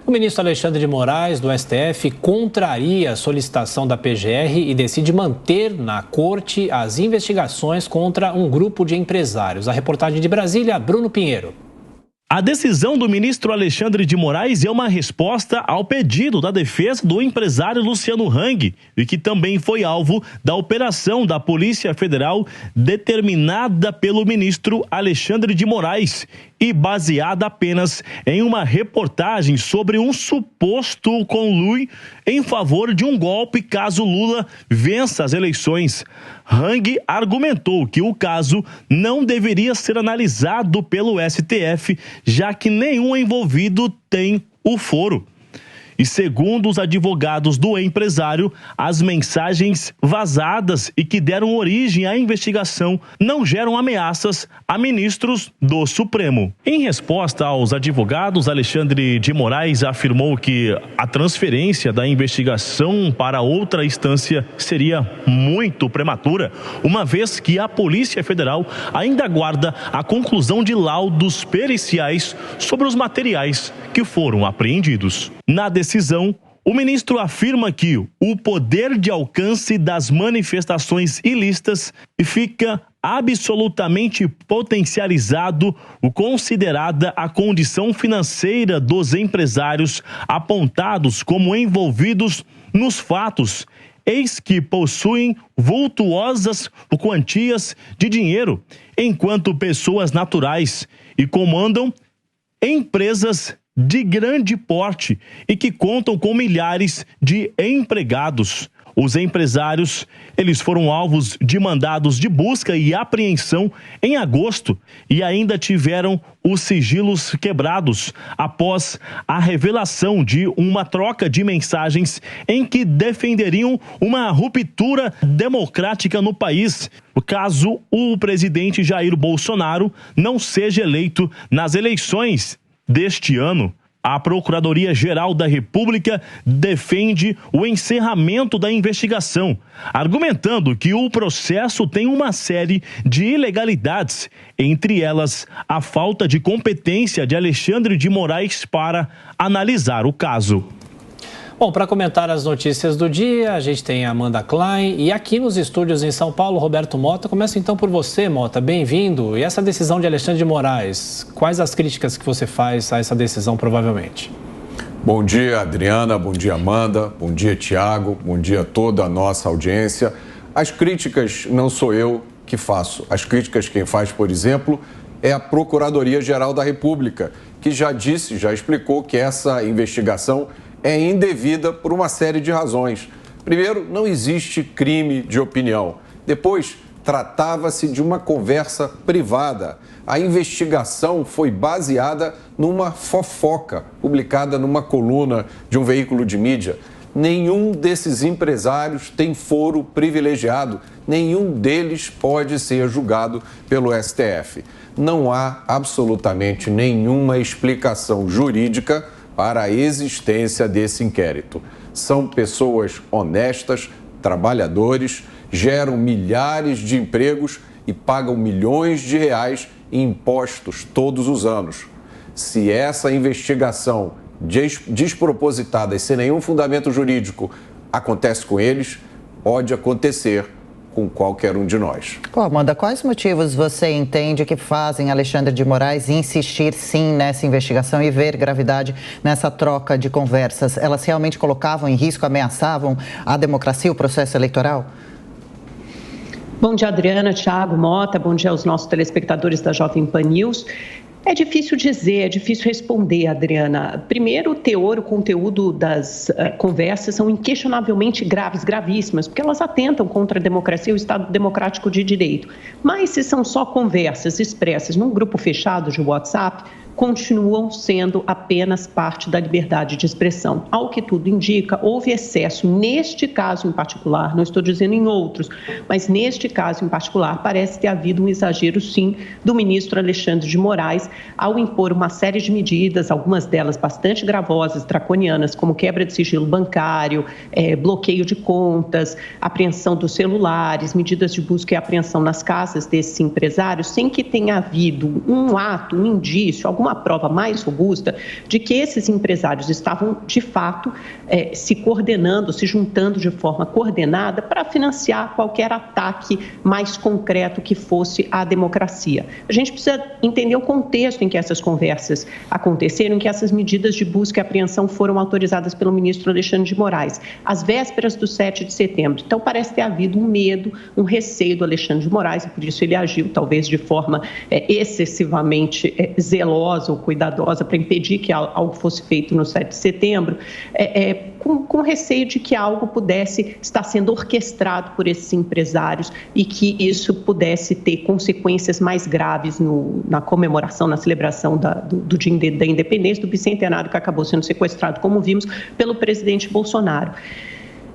O ministro Alexandre de Moraes, do STF, contraria a solicitação da PGR e decide manter na corte as investigações contra um grupo de empresários. A reportagem de Brasília, Bruno Pinheiro. A decisão do ministro Alexandre de Moraes é uma resposta ao pedido da defesa do empresário Luciano Hang, e que também foi alvo da operação da Polícia Federal determinada pelo ministro Alexandre de Moraes e baseada apenas em uma reportagem sobre um suposto conluio em favor de um golpe caso Lula vença as eleições. Hang argumentou que o caso não deveria ser analisado pelo STF, já que nenhum envolvido tem o foro. E segundo os advogados do empresário, as mensagens vazadas e que deram origem à investigação não geram ameaças a ministros do Supremo. Em resposta aos advogados, Alexandre de Moraes afirmou que a transferência da investigação para outra instância seria muito prematura, uma vez que a Polícia Federal ainda aguarda a conclusão de laudos periciais sobre os materiais que foram apreendidos. Na decisão, o ministro afirma que o poder de alcance das manifestações ilícitas fica absolutamente potencializado, considerada a condição financeira dos empresários apontados como envolvidos nos fatos, eis que possuem vultuosas quantias de dinheiro, enquanto pessoas naturais, e comandam empresas de grande porte e que contam com milhares de empregados. Os empresários, eles foram alvos de mandados de busca e apreensão em agosto e ainda tiveram os sigilos quebrados após a revelação de uma troca de mensagens em que defenderiam uma ruptura democrática no país, caso o presidente Jair Bolsonaro não seja eleito nas eleições deste ano. A Procuradoria-Geral da República defende o encerramento da investigação, argumentando que o processo tem uma série de ilegalidades, entre elas a falta de competência de Alexandre de Moraes para analisar o caso. Bom, para comentar as notícias do dia, a gente tem a Amanda Klein e aqui nos estúdios em São Paulo, Roberto Mota. Começo então por você, Mota, bem-vindo. E essa decisão de Alexandre de Moraes, quais as críticas que você faz a essa decisão, provavelmente? Bom dia, Adriana, bom dia, Amanda, bom dia, Tiago, bom dia a toda a nossa audiência. As críticas não sou eu que faço, as críticas quem faz, por exemplo, é a Procuradoria-Geral da República, que já explicou que essa investigação é indevida por uma série de razões. Primeiro, não existe crime de opinião. Depois, tratava-se de uma conversa privada. A investigação foi baseada numa fofoca, publicada numa coluna de um veículo de mídia. Nenhum desses empresários tem foro privilegiado, nenhum deles pode ser julgado pelo STF. Não há absolutamente nenhuma explicação jurídica para a existência desse inquérito. São pessoas honestas, trabalhadores, geram milhares de empregos e pagam milhões de reais em impostos todos os anos. Se essa investigação despropositada e sem nenhum fundamento jurídico acontece com eles, pode acontecer com qualquer um de nós. Amanda, quais motivos você entende que fazem Alexandre de Moraes insistir sim nessa investigação e ver gravidade nessa troca de conversas? Elas realmente colocavam em risco, ameaçavam a democracia, o processo eleitoral? Bom dia, Adriana, Tiago, Mota, bom dia aos nossos telespectadores da Jovem Pan News. É difícil dizer, é difícil responder, Adriana. Primeiro, o teor, o conteúdo das conversas são inquestionavelmente graves, gravíssimas, porque elas atentam contra a democracia e o Estado democrático de direito. Mas se são só conversas expressas num grupo fechado de WhatsApp, continuam sendo apenas parte da liberdade de expressão. Ao que tudo indica, houve excesso neste caso em particular, não estou dizendo em outros, mas neste caso em particular, parece ter havido um exagero, sim, do ministro Alexandre de Moraes ao impor uma série de medidas, algumas delas bastante gravosas, draconianas, como quebra de sigilo bancário, bloqueio de contas, apreensão dos celulares, medidas de busca e apreensão nas casas desses empresários, sem que tenha havido um ato, um indício, alguma alguma prova mais robusta de que esses empresários estavam, de fato, se coordenando, se juntando de forma coordenada para financiar qualquer ataque mais concreto que fosse à democracia. A gente precisa entender o contexto em que essas conversas aconteceram, em que essas medidas de busca e apreensão foram autorizadas pelo ministro Alexandre de Moraes, às vésperas do 7 de setembro. Então, parece ter havido um medo, um receio do Alexandre de Moraes, e por isso ele agiu, talvez de forma excessivamente zelosa ou cuidadosa para impedir que algo fosse feito no 7 de setembro, com receio de que algo pudesse estar sendo orquestrado por esses empresários e que isso pudesse ter consequências mais graves na comemoração, na celebração do Dia da Independência, do bicentenário que acabou sendo sequestrado, como vimos, pelo presidente Bolsonaro.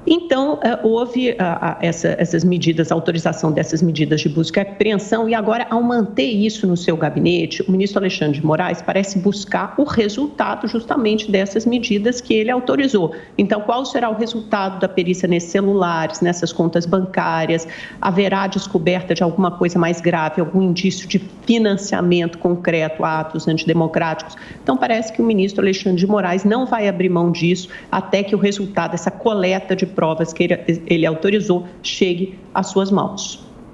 Então, houve essas medidas, a autorização dessas medidas de busca e apreensão, e agora, ao manter isso no seu gabinete, o ministro Alexandre de Moraes parece buscar o resultado justamente dessas medidas que ele autorizou. Então, qual será o resultado da perícia nesses celulares, nessas contas bancárias? Haverá descoberta de alguma coisa mais grave, algum indício de financiamento concreto a atos antidemocráticos? Então, parece que o ministro Alexandre de Moraes não vai abrir mão disso até que o resultado, essa coleta de provas que ele autorizou, chegue às suas mãos.